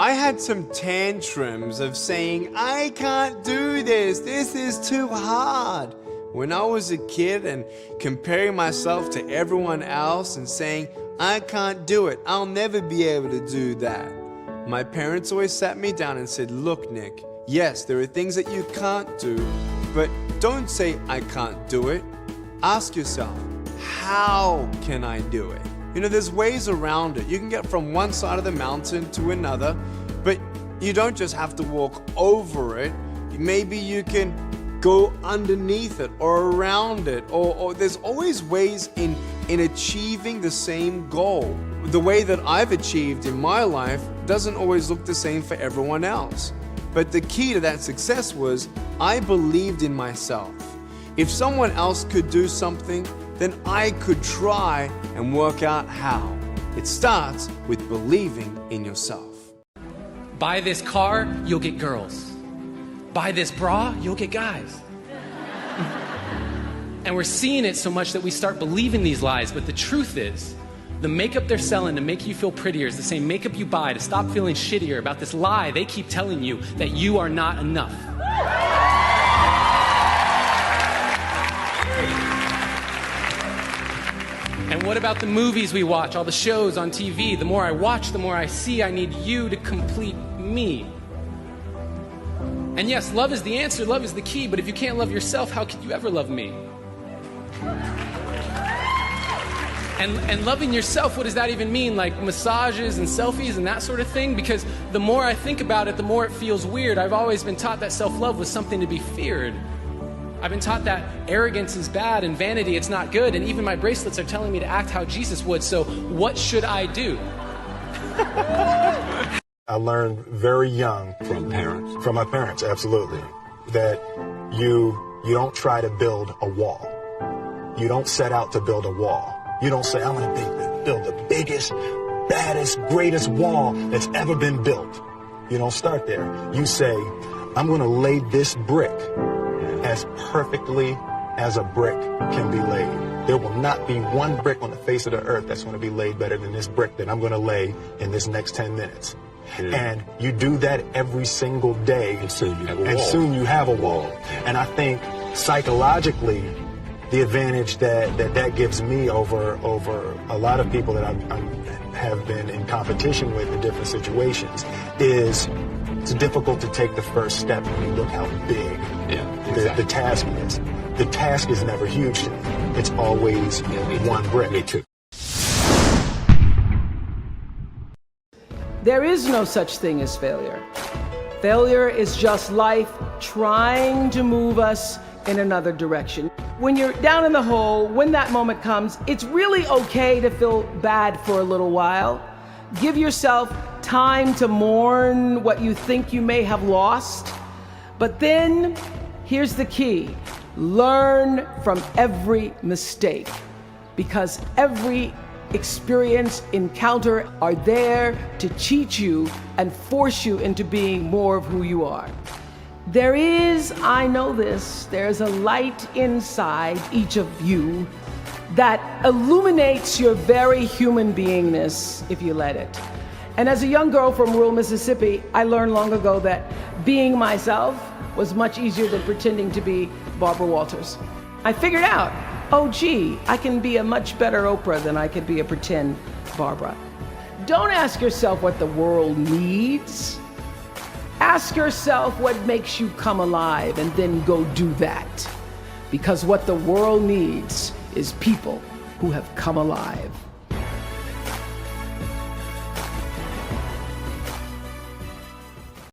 I had some tantrums of saying, I can't do this is too hard. When I was a kid and comparing myself to everyone else and saying, I can't do it, I'll never be able to do that. My parents always sat me down and said, look, Nick, yes, there are things that you can't do, but don't say I can't do it. Ask yourself, how can I do it? You know, there's ways around it. You can get from one side of the mountain to another, but you don't just have to walk over it. Maybe you can go underneath it or around it, or there's always ways in achieving the same goal. The way that I've achieved in my life doesn't always look the same for everyone else. But the key to that success was I believed in myself. If someone else could do something, then I could try and work out how. It starts with believing in yourself. Buy this car, you'll get girls. Buy this bra, you'll get guys. And we're seeing it so much that we start believing these lies, but the truth is, the makeup they're selling to make you feel prettier is the same makeup you buy to stop feeling shittier about this lie they keep telling you that you are not enough. And what about the movies we watch, all the shows on TV? The more I watch, the more I see I need you to complete me. And yes, love is the answer, love is the key, but if you can't love yourself, how could you ever love me? And loving yourself, what does that even mean? Like massages and selfies and that sort of thing? Because the more I think about it, the more it feels weird. I've always been taught that self-love was something to be feared. I've been taught that arrogance is bad and vanity, it's not good, and even my bracelets are telling me to act how Jesus would, so what should I do? I learned very young From parents? from my parents, absolutely, that you don't try to build a wall. You don't set out to build a wall. You don't say, I'm going to build the biggest, baddest, greatest wall that's ever been built. You don't start there. You say, I'm going to lay this brick as perfectly as a brick can be laid. There will not be one brick on the face of the earth that's going to be laid better than this brick that I'm going to lay in this next 10 minutes. And you do that every single day. And soon you have a wall. And soon you have a wall. And I think psychologically, the advantage that gives me over a lot of people that I have been in competition with in different situations is it's difficult to take the first step when you look how big the task is. The task is never huge to me. It's always one brick. Me too. There is no such thing as failure. Failure is just life trying to move us in another direction. When you're down in the hole, when that moment comes, it's really okay to feel bad for a little while. Give yourself time to mourn what you think you may have lost. But then, here's the key. Learn from every mistake, because every experience, encounter are there to teach you and force you into being more of who you are. There is, I know this, there's a light inside each of you that illuminates your very human beingness if you let it. And as a young girl from rural Mississippi, I learned long ago that being myself was much easier than pretending to be Barbara Walters. I figured out, oh gee, I can be a much better Oprah than I could be a pretend Barbara. Don't ask yourself what the world needs. Ask yourself what makes you come alive and then go do that. Because what the world needs is people who have come alive.